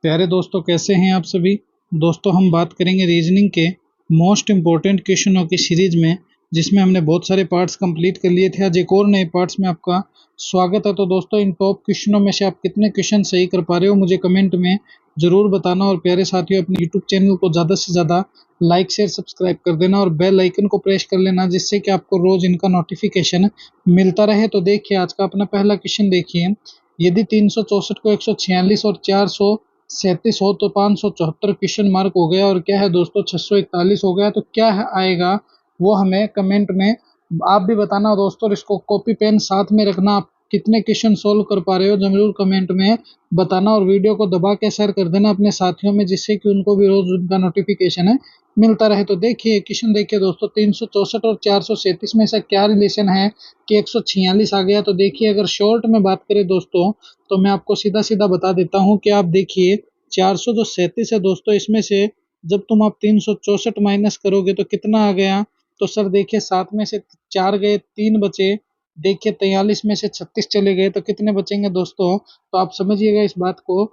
प्यारे दोस्तों, कैसे हैं आप सभी। दोस्तों, हम बात करेंगे रीजनिंग के मोस्ट इम्पोर्टेंट क्वेश्चनों की सीरीज में, जिसमें हमने बहुत सारे पार्ट्स कंप्लीट कर लिए थे। आज एक और नए पार्ट्स में आपका स्वागत है। तो दोस्तों, इन टॉप क्वेश्चनों में से आप कितने क्वेश्चन सही कर पा रहे हो, मुझे कमेंट में ज़रूर बताना। और प्यारे साथियों, अपने यूट्यूब चैनल को ज़्यादा से ज़्यादा लाइक शेयर सब्सक्राइब कर देना और बेल आइकन को प्रेस कर लेना, जिससे कि आपको रोज़ इनका नोटिफिकेशन मिलता रहे। तो देखिए, आज का अपना पहला क्वेश्चन देखिए। यदि 364 को 146 और 437 हो तो 574 क्वेश्चन मार्क हो गया, और क्या है दोस्तों 641 हो गया। तो क्या है आएगा वो हमें कमेंट में आप भी बताना दोस्तों। और इसको कॉपी पेन साथ में रखना। आप कितने क्वेश्चन सोल्व कर पा रहे हो जरूर कमेंट में बताना, और वीडियो को दबा के शेयर कर देना अपने साथियों में, जिससे कि उनको भी रोज उनका नोटिफिकेशन है मिलता रहे। तो देखिए क्वेश्चन, देखिए दोस्तों, 364 और 437 में से क्या रिलेशन है कि 146 आ गया। तो देखिए, अगर शॉर्ट में बात करें दोस्तों, तो मैं आपको सीधा सीधा बता देता हूँ कि आप देखिए 437 है दोस्तों, इसमें से जब तुम आप 364 माइनस करोगे तो कितना आ गया। तो सर देखिए, 7 में से 4 गए, 3 बचे। देखिए 43 में से 36 चले गए, तो कितने बचेंगे दोस्तों। तो आप समझिएगा इस बात को।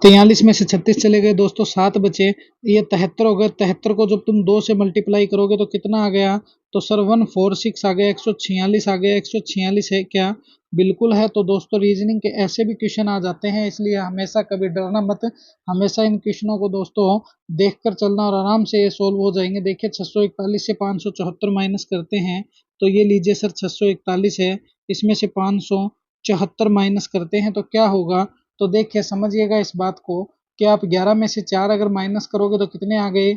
43 में से 36 चले गए दोस्तों, 7 बचे। ये 73 हो गए। 73 को जब तुम 2 से मल्टीप्लाई करोगे तो कितना आ गया। तो सर 146 आ गया। 146 आ गया। 146 है क्या। बिल्कुल है। तो दोस्तों, रीजनिंग के ऐसे भी क्वेश्चन आ जाते हैं, इसलिए हमेशा कभी डरना मत। हमेशा इन क्वेश्चनों को दोस्तों देख कर चलना, और आराम से ये सोल्व हो जाएंगे। देखिए 641 से 574 माइनस करते हैं, तो ये लीजिए सर 641 है। इसमें से 574 माइनस करते हैं तो क्या होगा। तो देखिए समझिएगा इस बात को कि आप 11 में से 4 अगर माइनस करोगे तो कितने आ गए।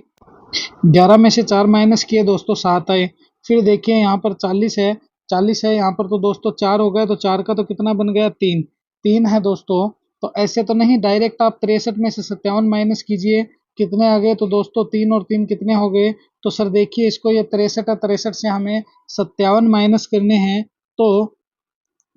11 में से 4 माइनस किए दोस्तों, 7 आए। फिर देखिए यहाँ पर 40 है। 40 है यहाँ पर, तो दोस्तों 4 हो गए, तो 4 का तो कितना बन गया, 3। 3 है दोस्तों। तो ऐसे तो नहीं डायरेक्ट आप 63 में से 57 माइनस कीजिए, कितने आ गए। तो दोस्तों 3 और 3 कितने हो गए। तो सर देखिए, इसको ये 63 है, 63 से हमें 57 माइनस करने हैं, तो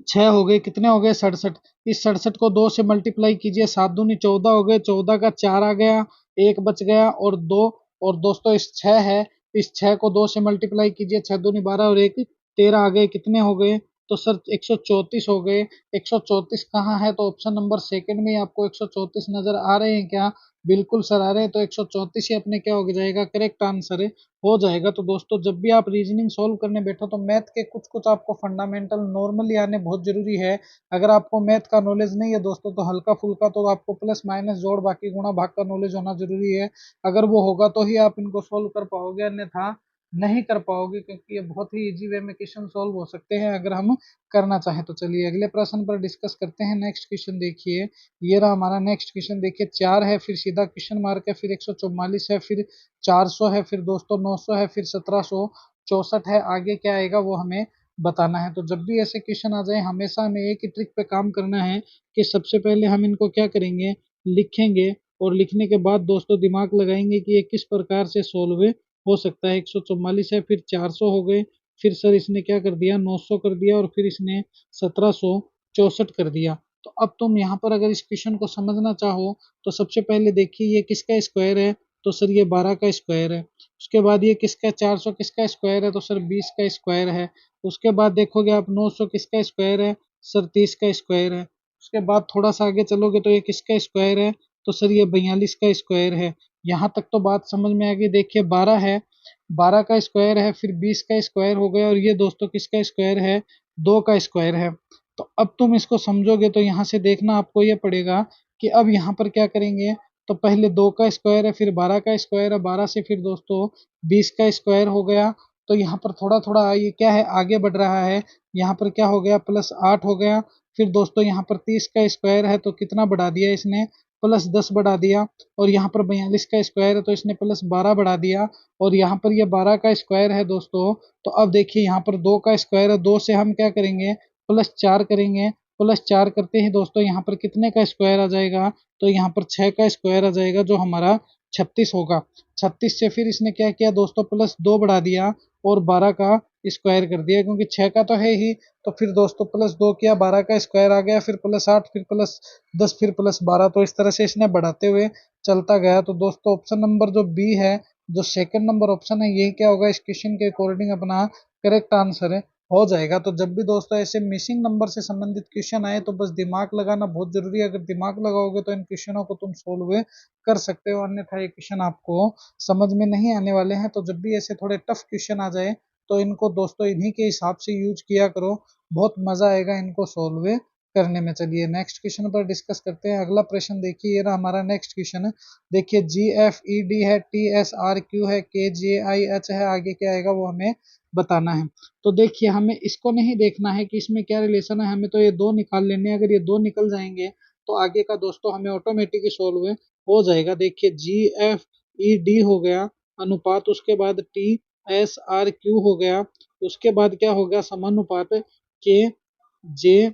6 हो गए, कितने हो गए 67। इस 67 को 2 से मल्टीप्लाई कीजिए, 7 दूनी 14 हो गए। 14 का 4 आ गया, एक बच गया, और 2। और दोस्तों इस 6 है, इस 6 को 2 से मल्टीप्लाई कीजिए, 6 दूनी 12 और एक 13 आ गए, कितने हो गए। तो सर 134 हो गए। 134 कहाँ है। तो ऑप्शन नंबर सेकंड में आपको 134 नजर आ रहे हैं क्या। बिल्कुल सर आ रहे हैं। तो 134 ही अपने क्या हो जाएगा, करेक्ट आंसर हो जाएगा। तो दोस्तों, जब भी आप रीजनिंग सॉल्व करने बैठो तो मैथ के कुछ कुछ आपको फंडामेंटल नॉर्मली आने बहुत जरूरी है। अगर आपको मैथ का नॉलेज नहीं है दोस्तों, तो हल्का फुल्का तो आपको प्लस माइनस जोड़ बाकी गुणा भाग का नॉलेज होना जरूरी है। अगर वो होगा तो ही आप इनको सॉल्व कर पाओगे, अन्यथा नहीं कर पाओगे, क्योंकि ये बहुत ही इजी वे में क्वेश्चन सॉल्व हो सकते हैं अगर हम करना चाहें। तो चलिए अगले प्रश्न पर डिस्कस करते हैं। नेक्स्ट क्वेश्चन देखिए, ये रहा हमारा नेक्स्ट क्वेश्चन। देखिए 4 है, फिर सीधा क्वेश्चन मार्क है, फिर 144 है, फिर 400 है, फिर दोस्तों 900 है, फिर 1764 है। आगे क्या आएगा वो हमें बताना है। तो जब भी ऐसे क्वेश्चन आ जाए, हमेशा हमें एक ही ट्रिक पे काम करना है कि सबसे पहले हम इनको क्या करेंगे, लिखेंगे। और लिखने के बाद दोस्तों दिमाग लगाएंगे कि ये किस प्रकार से सोल्व हो सकता है। 144 है, फिर 400 हो गए, फिर सर इसने क्या कर दिया, 900 कर दिया, और फिर इसने 1764 कर दिया। तो अब तुम यहाँ पर अगर इस क्वेश्चन को समझना चाहो, तो सबसे पहले देखिए ये किसका स्क्वायर है। तो सर ये 12 का स्क्वायर है। उसके बाद ये किसका 400 किसका स्क्वायर है। तो सर 20 का स्क्वायर है। उसके बाद देखोगे आप 900 किसका स्क्वायर है। सर 30 का स्क्वायर है। उसके बाद थोड़ा सा आगे चलोगे तो ये किसका स्क्वायर है। तो सर ये 42 का स्क्वायर है। यहाँ तक तो बात समझ में आ गई। देखिए 12 है, 12 का स्क्वायर है, फिर 20 का स्क्वायर हो गया, और ये दोस्तों किसका स्क्वायर है, 2 का स्क्वायर है। तो अब तुम इसको समझोगे तो यहाँ से देखना आपको ये पड़ेगा कि अब यहाँ पर क्या करेंगे। तो पहले 2 का स्क्वायर है, फिर 12 का स्क्वायर है, 12 से फिर दोस्तों 20 का स्क्वायर हो गया। तो यहाँ पर थोड़ा थोड़ा ये क्या है, आगे बढ़ रहा है। यहाँ पर क्या हो गया, +8 हो गया। फिर दोस्तों यहाँ पर 30 का स्क्वायर है, तो कितना बढ़ा दिया इसने, +10 बढ़ा दिया। और यहाँ पर 42 का स्क्वायर है, तो इसने +12 बढ़ा दिया। और यहाँ पर ये 12 का स्क्वायर है दोस्तों। तो अब देखिए यहाँ पर 2 का स्क्वायर है, 2 से हम क्या करेंगे, +4 करेंगे। +4 करते ही दोस्तों यहाँ पर कितने का स्क्वायर आ जाएगा। तो यहाँ पर 6 का स्क्वायर आ जाएगा, जो हमारा 36 होगा। 36 से फिर इसने क्या किया दोस्तों, +2 बढ़ा दिया, और 12 का स्क्वायर कर दिया, क्योंकि 6 का तो है ही। तो फिर दोस्तों +2 किया, 12 का स्क्वायर आ गया, फिर +8, फिर +10, फिर +12। तो इस तरह से इसने बढ़ाते हुए चलता गया। तो दोस्तों ऑप्शन नंबर जो बी है, जो सेकंड नंबर ऑप्शन है, ये क्या होगा इस क्वेश्चन के अकॉर्डिंग अपना करेक्ट आंसर हो जाएगा। तो जब भी दोस्तों ऐसे मिसिंग नंबर से संबंधित क्वेश्चन आए तो बस दिमाग लगाना बहुत जरूरी है। अगर दिमाग लगाओगे तो इन क्वेश्चनों को तुम सोल्व कर सकते हो, अन्यथा ये क्वेश्चन आपको समझ में नहीं आने वाले हैं। तो जब भी ऐसे थोड़े टफ क्वेश्चन आ जाए तो इनको दोस्तों इन्हीं के हिसाब से यूज किया करो, बहुत मजा आएगा इनको सोल्व करने में। चलिए नेक्स्ट क्वेश्चन पर डिस्कस करते हैं। अगला प्रश्न देखिए, ये रहा हमारा नेक्स्ट क्वेश्चन है। देखिए GFED है, TSRQ है, KJIH है, आगे क्या आएगा वो हमें बताना है। तो देखिए हमें इसको नहीं देखना है कि इसमें क्या रिलेशन है, हमें तो ये दो निकाल लेने हैं। अगर ये दो निकल जाएंगे तो आगे का दोस्तों हमें ऑटोमेटिक सोल्व हो जाएगा। देखिए GFED हो गया अनुपात, उसके बाद TSRQ हो गया, उसके बाद क्या हो गया समानुपात KJ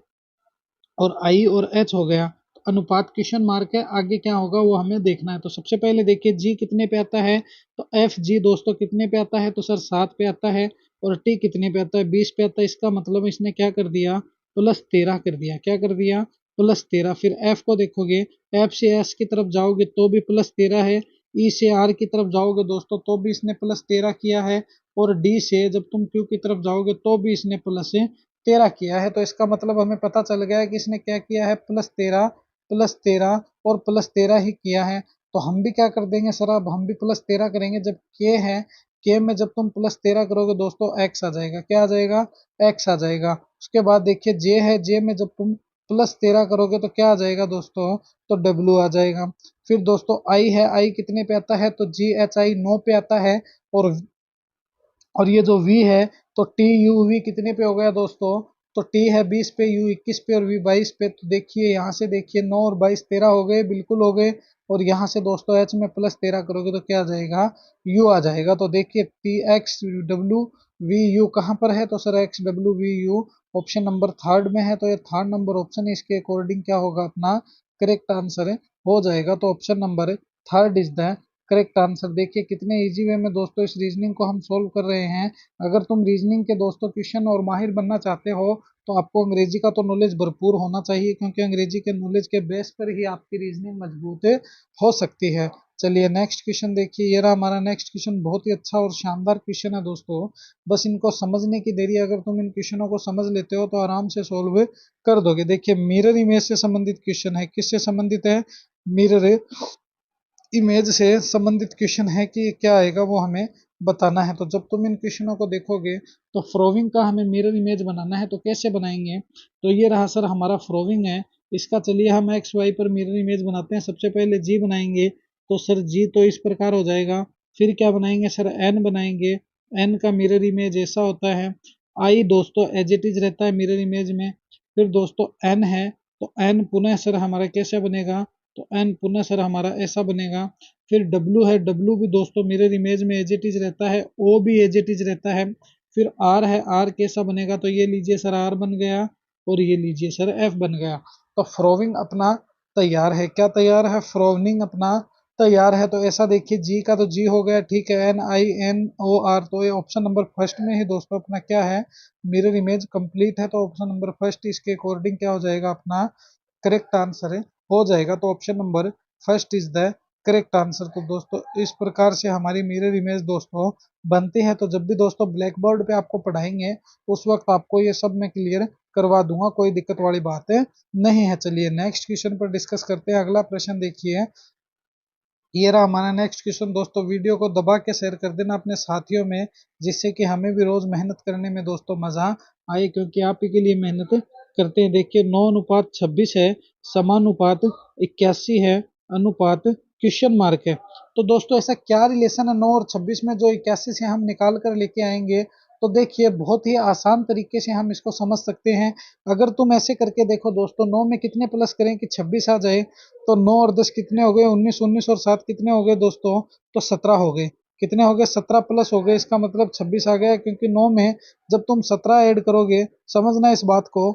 और आई और एच हो गया। तो अनुपात क्वेश्चन मार्क है, आगे क्या होगा वो हमें देखना है। तो सबसे पहले देखिए जी कितने पे आता है, तो एफ जी दोस्तों कितने पे आता है, तो सर 7 पे आता है। और टी कितने पे आता है, 20 पे आता है। इसका मतलब इसने क्या कर दिया, +13 कर दिया। क्या कर दिया, +13। फिर एफ को देखोगे, एफ से एस की तरफ जाओगे तो भी +13 है। ई से आर की तरफ जाओगे दोस्तों तो भी इसने +13 किया है। और डी से जब तुम क्यू की तरफ जाओगे तो भी इसने +13 किया है। तो इसका मतलब हमें पता चल गया है कि इसने क्या किया है, +13 और +13 ही किया है। तो हम भी क्या कर देंगे सर, अब हम भी +13 करेंगे। जब के है, के में जब तुम +13 करोगे दोस्तों एक्स आ जाएगा। क्या आ जाएगा, एक्स आ जाएगा। उसके बाद देखिए जे है, जे में जब तुम +13 करोगे तो क्या आ जाएगा दोस्तों, तो डब्ल्यू आ जाएगा। फिर दोस्तों आई है, आई कितने पे आता है, तो GHI 9 पे आता है। और ये जो v है तो TUV कितने पे हो गया दोस्तों, तो T है 20 पे, U 21 पे और V 22 पे। तो देखिए यहाँ से देखिए 9 और 22 13 हो गए, बिल्कुल हो गए। और यहाँ से दोस्तों H में +13 करोगे तो क्या आ जाएगा, U आ जाएगा। तो देखिए TXWVU कहाँ पर है, तो sir XWVU option number third में है। तो ये थर्ड नंबर ऑप्शन है, इसके अकॉर्डिंग क्या होगा अपना करेक्ट आंसर हो जाएगा। तो option number third is the correct answer. देखिए कितने इजी वे में दोस्तों इस रीजनिंग को हम सोल्व कर रहे हैं। अगर तुम रीजनिंग के दोस्तों क्वेश्चन और माहिर बनना चाहते हो तो आपको अंग्रेजी का तो नॉलेज भरपूर होना चाहिए, क्योंकि अंग्रेजी के नॉलेज के बेस पर ही आपकी रीजनिंग मजबूत हो सकती है। चलिए नेक्स्ट क्वेश्चन देखिए, ये रहा हमारा नेक्स्ट क्वेश्चन। बहुत ही अच्छा और शानदार क्वेश्चन है दोस्तों, बस इनको समझने की देरी है। अगर तुम इन क्वेश्चनों को समझ लेते हो तो आराम से सोल्व कर दोगे। देखिए मिरर इमेज से संबंधित क्वेश्चन है। किससे संबंधित है, मिरर इमेज से संबंधित क्वेश्चन है कि क्या आएगा वो हमें बताना है। तो जब तुम इन क्वेश्चनों को देखोगे तो फ्रोविंग का हमें मिरर इमेज बनाना है। तो कैसे बनाएंगे, तो ये रहा सर हमारा फ्रोविंग है इसका। चलिए हम एक्स वाई पर मिरर इमेज बनाते हैं। सबसे पहले जी बनाएंगे, तो सर जी तो इस प्रकार हो जाएगा। फिर क्या बनाएंगे सर, एन बनाएंगे। एन का मिरर इमेज ऐसा होता है। आई दोस्तों एज इट इज रहता है मिरर इमेज में। फिर दोस्तों एन है, तो एन पुनः सर हमारा कैसे बनेगा, तो एन पुनः सर हमारा ऐसा बनेगा। फिर डब्लू है, डब्लू भी दोस्तों मिरर इमेज में एज इट इज रहता है। ओ भी एज इट इज रहता है। फिर आर है, आर कैसा बनेगा, तो ये लीजिए सर आर बन गया और ये लीजिए सर एफ बन गया। तो फ्रोविंग अपना तैयार है। क्या तैयार है, फ्रोविंग अपना तैयार है। तो ऐसा देखिए जी का तो जी हो गया, ठीक है। NINOR, तो ये ऑप्शन नंबर फर्स्ट में ही दोस्तों अपना क्या है, मिरर इमेज कंप्लीट है। तो ऑप्शन नंबर फर्स्ट इसके अकॉर्डिंग क्या हो जाएगा अपना करेक्ट आंसर हो जाएगा। तो option number first is the correct answer. तो दोस्तों इस प्रकार से हमारी मिरर इमेज दोस्तों बनती है। तो जब भी दोस्तों ब्लैक बोर्ड पे आपको पढ़ाएंगे उस वक्त आपको ये सब मैं क्लियर करवा दूंगा, कोई दिक्कत वाली बात नहीं है। चलिए नेक्स्ट क्वेश्चन पर डिस्कस करते हैं। अगला प्रश्न देखिए, ये रहा हमारा नेक्स्ट क्वेश्चन। दोस्तों वीडियो को दबा के शेयर कर देना अपने साथियों में, जिससे कि हमें भी रोज मेहनत करने में दोस्तों मजा आए, क्योंकि आप ही के लिए मेहनत करते हैं। देखिए 9:26 है, समानुपात 81 है, अनुपात क्वेश्चन मार्क है। तो दोस्तों ऐसा क्या रिलेशन है 9 और 26 में जो 81 से हम निकाल कर लेके आएंगे। तो देखिए बहुत ही आसान तरीके से हम इसको समझ सकते हैं। अगर तुम ऐसे करके देखो दोस्तों, 9 में कितने प्लस करें कि 26 आ जाए, तो 9 और 10 कितने हो गए, 19, 19 और 7 कितने हो गए दोस्तों, तो 17 हो गए। कितने हो गए, 17 प्लस हो गए। इसका मतलब 26 आ गया, क्योंकि 9 में जब तुम 17 ऐड करोगे, समझना इस बात को,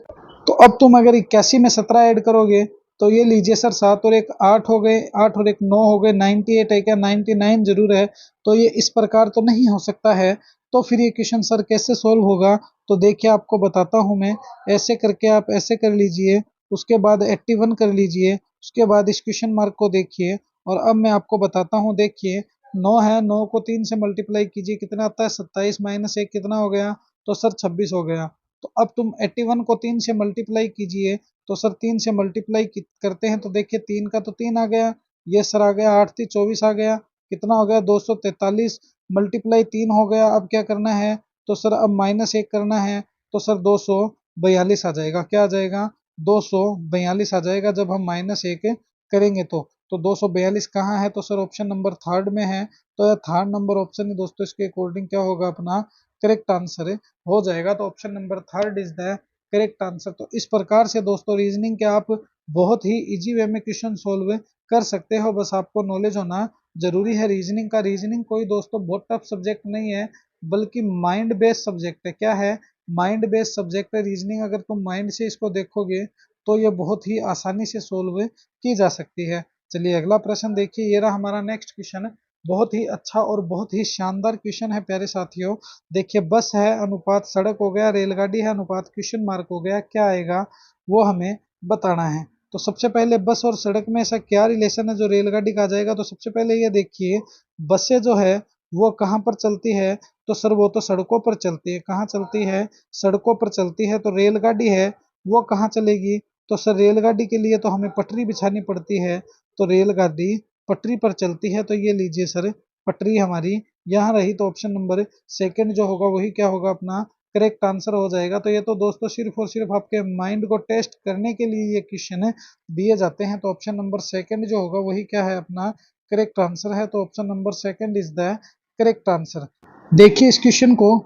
तो अब तुम अगर 81 में 17 ऐड करोगे तो ये लीजिए सर 7 और 1 8 हो गए, 8 और 1 9 हो गए, 98 है क्या, 99 जरूर है। तो ये इस प्रकार तो नहीं हो सकता है। तो फिर ये क्वेश्चन सर कैसे सोल्व होगा, तो देखिए आपको बताता हूं मैं। ऐसे करके आप ऐसे कर लीजिए, उसके बाद 81 कर लीजिए, उसके बाद इस क्वेश्चन मार्क को देखिए। और अब मैं आपको बताता हूँ, देखिए 9 है, 9 को 3 से मल्टीप्लाई कीजिए, कितना आता है 27 -1 कितना हो गया, तो सर 26 हो गया। तो अब तुम 81 को 3 से मल्टीप्लाई कीजिए, तो सर 3 से मल्टीप्लाई करते हैं तो देखिए 3 का तो 3 आ गया, ये सर आ गया 8 3 24 आ गया, कितना हो गया 243 मल्टीप्लाई 3 हो गया। अब क्या करना है, तो सर अब -1 करना है, तो सर 242 आ जाएगा। क्या आ जाएगा, 242 आ जाएगा जब हम -1 करेंगे तो 242 कहाँ है, तो सर ऑप्शन नंबर थर्ड में है। तो यह थर्ड नंबर ऑप्शन ही दोस्तों इसके अकॉर्डिंग क्या होगा, अपना करेक्ट आंसर हो जाएगा। तो option number third is the correct answer. तो इस प्रकार से दोस्तों रीजनिंग के आप बहुत ही इजी वे में क्वेश्चन सोल्व कर सकते हो, बस आपको नॉलेज होना जरूरी है रीजनिंग का। रीजनिंग कोई दोस्तों बहुत टफ सब्जेक्ट नहीं है, बल्कि माइंड बेस्ड सब्जेक्ट है। क्या है, माइंड बेस्ड सब्जेक्ट है रीजनिंग। अगर तुम माइंड से इसको देखोगे तो ये बहुत ही आसानी से सोल्व की जा सकती है। चलिए अगला प्रश्न देखिए, ये रहा हमारा नेक्स्ट क्वेश्चन। बहुत ही अच्छा और बहुत ही शानदार क्वेश्चन है प्यारे साथियों। देखिए बस है अनुपात सड़क हो गया, रेलगाड़ी है अनुपात क्वेश्चन मार्क हो गया, क्या आएगा वो हमें बताना है। तो सबसे पहले बस और सड़क में ऐसा क्या रिलेशन है जो रेलगाड़ी का आ जाएगा। तो सबसे पहले ये देखिए, बसें जो है वो कहाँ पर चलती है, तो सर वो तो सड़कों पर चलती है। कहाँ चलती है, सड़कों पर चलती है। तो रेलगाड़ी है वो कहाँ चलेगी, तो सर रेलगाड़ी के लिए तो हमें पटरी बिछानी पड़ती है, तो रेलगाड़ी पटरी पर चलती है। तो ये लीजिए सर, पटरी हमारी यहाँ रही। तो ऑप्शन नंबर सेकंड जो होगा वही क्या होगा, अपना करेक्ट आंसर हो जाएगा। तो ये तो दोस्तों सिर्फ और सिर्फ आपके माइंड को टेस्ट करने के लिए ये क्वेश्चन दिए जाते हैं। तो ऑप्शन नंबर सेकंड जो होगा वही क्या है, अपना करेक्ट आंसर है। तो option number second is the correct answer. देखिए इस क्वेश्चन को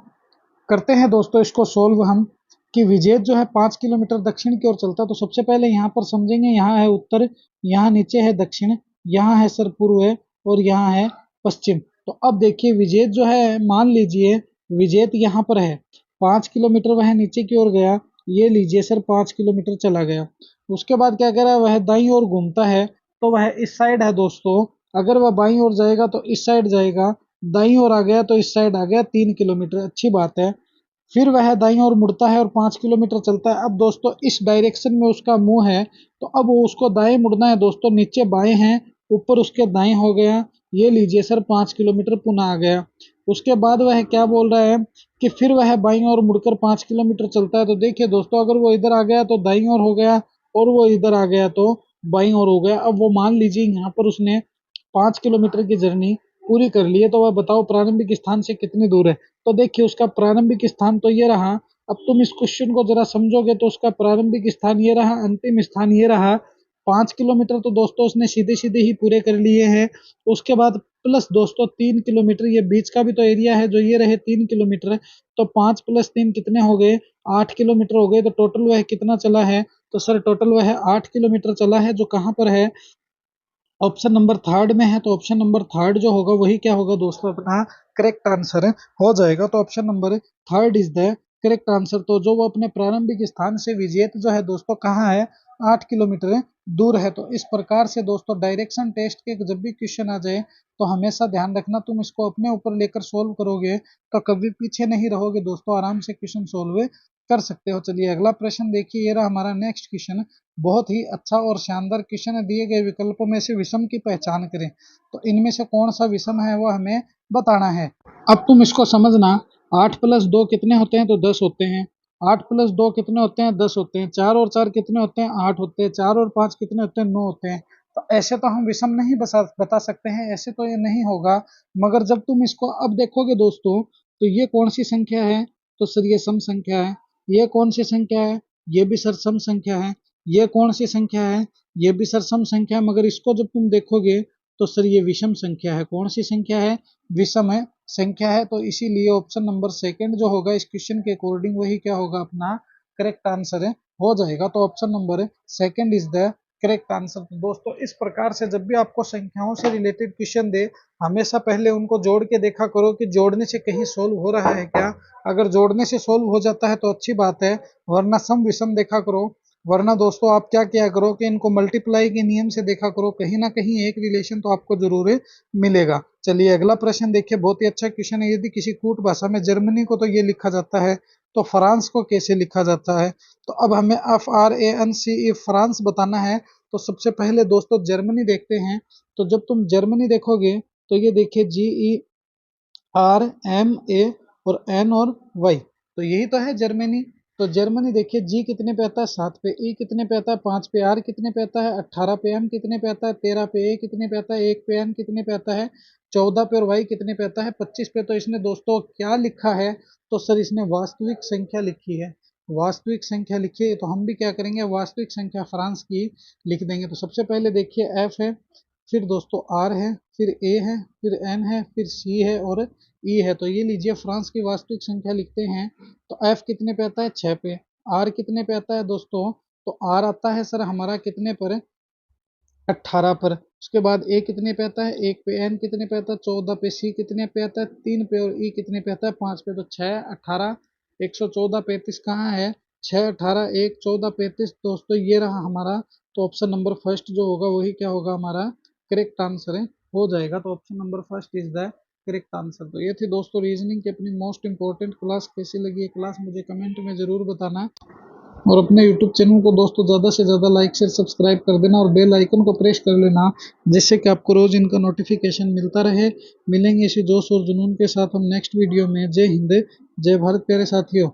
करते हैं दोस्तों, इसको सोल्व हम, कि विजेत जो है 5 किलोमीटर दक्षिण की ओर चलता है। तो सबसे पहले यहाँ पर समझेंगे, यहाँ है उत्तर, यहाँ नीचे है दक्षिण, यहाँ है सर पूर्व और यहाँ है पश्चिम। तो अब देखिए विजेत जो है, मान लीजिए विजेत यहाँ पर है, 5 किलोमीटर वह नीचे की ओर गया, ये लीजिए सर 5 किलोमीटर चला गया। उसके बाद क्या कह रहा है, वह दाईं ओर घूमता है, तो वह इस साइड है दोस्तों। अगर वह बाईं ओर जाएगा तो इस साइड जाएगा, दाईं ओर आ गया तो इस साइड आ गया 3 किलोमीटर, अच्छी बात है। फिर वह दाईं ओर मुड़ता है और 5 किलोमीटर चलता है। अब दोस्तों इस डायरेक्शन में उसका मुंह है, तो अब वो उसको दाएं मुड़ना है दोस्तों, नीचे बाएं हैं, ऊपर उसके दाएं हो गया। ये लीजिए सर 5 किलोमीटर पुनः आ गया। उसके बाद वह क्या बोल रहा है कि फिर वह बाईं ओर मुड़कर 5 किलोमीटर चलता है। तो देखिए दोस्तों, अगर वो इधर आ गया तो दाईं ओर हो गया, और वो इधर आ गया तो बाईं ओर हो गया। अब वो मान लीजिए यहाँ पर उसने 5 किलोमीटर की जर्नी पूरी कर ली है, तो वह बताओ प्रारंभिक स्थान से कितनी दूर है। तो देखिए उसका प्रारंभिक स्थान तो ये रहा। अब तुम इस क्वेश्चन को जरा समझोगे तो उसका प्रारंभिक स्थान ये रहा, अंतिम स्थान ये रहा। 5 किलोमीटर तो दोस्तों उसने सीधे सीधे ही पूरे कर लिए हैं। उसके बाद प्लस दोस्तों 3 किलोमीटर, ये बीच का भी तो एरिया है जो ये रहे 3 किलोमीटर। तो 5 + 3 कितने हो गए, 8 किलोमीटर हो गए। तो टोटल वह कितना चला है, तो सर टोटल वह 8 किलोमीटर चला है, जो कहाँ पर है, ऑप्शन नंबर थर्ड में है। तो ऑप्शन नंबर थर्ड जो होगा वही क्या होगा दोस्तों, अपना करेक्ट आंसर हो जाएगा। तो option number third is the correct answer. तो जो वो अपने प्रारंभिक स्थान से विजेत जो है दोस्तों कहाँ है, 8 किलोमीटर दूर है। तो इस प्रकार से दोस्तों डायरेक्शन टेस्ट के जब भी क्वेश्चन आ जाए तो हमेशा ध्यान रखना, तुम इसको अपने ऊपर लेकर सोल्व करोगे तो कभी पीछे नहीं रहोगे दोस्तों, आराम से क्वेश्चन सोल्व कर सकते हो। चलिए अगला प्रश्न देखिए, ये रहा हमारा नेक्स्ट क्वेश्चन। बहुत ही अच्छा और शानदार क्वेश्चन है। दिए गए विकल्पों में से विषम की पहचान करें। तो इनमें से कौन सा विषम है वो हमें बताना है। अब तुम इसको समझना, 8 + 2 कितने होते हैं, तो 10 होते हैं। 8 + 2 कितने होते हैं, 10 होते हैं। 4 और 4 कितने होते हैं, 8 होते हैं। 4 और 5 कितने होते हैं, 9 होते हैं। तो ऐसे तो हम विषम नहीं बता सकते हैं, ऐसे तो ये नहीं होगा। मगर जब तुम इसको अब देखोगे दोस्तों, तो ये कौन सी संख्या है, तो सर ये सम संख्या है। ये कौन सी संख्या है, ये भी सर सम संख्या है। ये कौन सी संख्या है, ये भी सर सम संख्या है। मगर इसको जब तुम देखोगे तो सर ये विषम संख्या है। कौन सी संख्या है, विषम है संख्या है। तो इसीलिए ऑप्शन नंबर सेकंड जो होगा इस क्वेश्चन के अकॉर्डिंग वही क्या होगा, अपना करेक्ट आंसर हो जाएगा। तो option number second is the correct answer. तो दोस्तों इस प्रकार से जब भी आपको संख्याओं से रिलेटेड क्वेश्चन दे, हमेशा पहले उनको जोड़ के देखा करो कि जोड़ने से कहीं सोल्व हो रहा है क्या। अगर जोड़ने से सोल्व हो जाता है तो अच्छी बात है, वरना सम विषम देखा करो। वरना दोस्तों आप क्या किया करो कि इनको मल्टीप्लाई के नियम से देखा करो, कहीं ना कहीं एक रिलेशन तो आपको जरूर मिलेगा। चलिए अगला प्रश्न देखिए, बहुत ही अच्छा क्वेश्चन है। यदि किसी कूट भाषा में जर्मनी को तो ये लिखा जाता है, तो फ्रांस को कैसे लिखा जाता है। तो अब हमें FRANCE फ्रांस बताना है। तो सबसे पहले दोस्तों जर्मनी देखते हैं। तो जब तुम जर्मनी देखोगे तो ये देखिए GERMA और N और Y। तो यही तो है जर्मनी। तो जर्मनी देखिए, जी कितने पे आता है 7 पे, ई कितने पे आता है 5 पे, आर कितने पे आता है 18 पे, एम कितने पे आता है 13 पे, ए कितने पे आता है 1 पे, एन कितने पे आता है 14 पे, और वाई कितने पे आता है 25 पे। तो इसने दोस्तों क्या लिखा है, तो सर इसने वास्तविक संख्या लिखी है, वास्तविक संख्या लिखी है। तो हम भी क्या करेंगे, वास्तविक संख्या फ्रांस की लिख देंगे। तो सबसे पहले देखिए एफ है, फिर दोस्तों आर है, फिर ए है, फिर एन है, फिर सी है और ई है। तो ये लीजिए फ्रांस की वास्तविक संख्या लिखते हैं। तो एफ कितने पे आता है 6 पे, आर कितने पे आता है दोस्तों, तो आर आता है सर हमारा कितने पर 18 पर। उसके बाद ए कितने पे आता है 1 पे, एन कितने पे आता है 14 पे, सी कितने पे आता है 3 पे और ई कितने पे आता है 5 पे। तो 6 18 114 35 कहाँ है, 6 18 1 14 35 दोस्तों, ये रहा हमारा। तो ऑप्शन नंबर फर्स्ट जो होगा वही क्या होगा, हमारा करेक्ट आंसर है, हो जाएगा। तो option number first is the correct answer. तो ये थी दोस्तों रीजनिंग की अपनी मोस्ट इंपॉर्टेंट क्लास। कैसी लगी ये क्लास मुझे कमेंट में जरूर बताना, और अपने YouTube चैनल को दोस्तों ज़्यादा से ज़्यादा लाइक शेयर सब्सक्राइब कर देना और बेल आइकन को प्रेस कर लेना, जिससे कि आपको रोज़ इनका नोटिफिकेशन मिलता रहे। मिलेंगे इसी जोश और जुनून के साथ हम नेक्स्ट वीडियो में। जय हिंद, जय भारत प्यारे साथियों।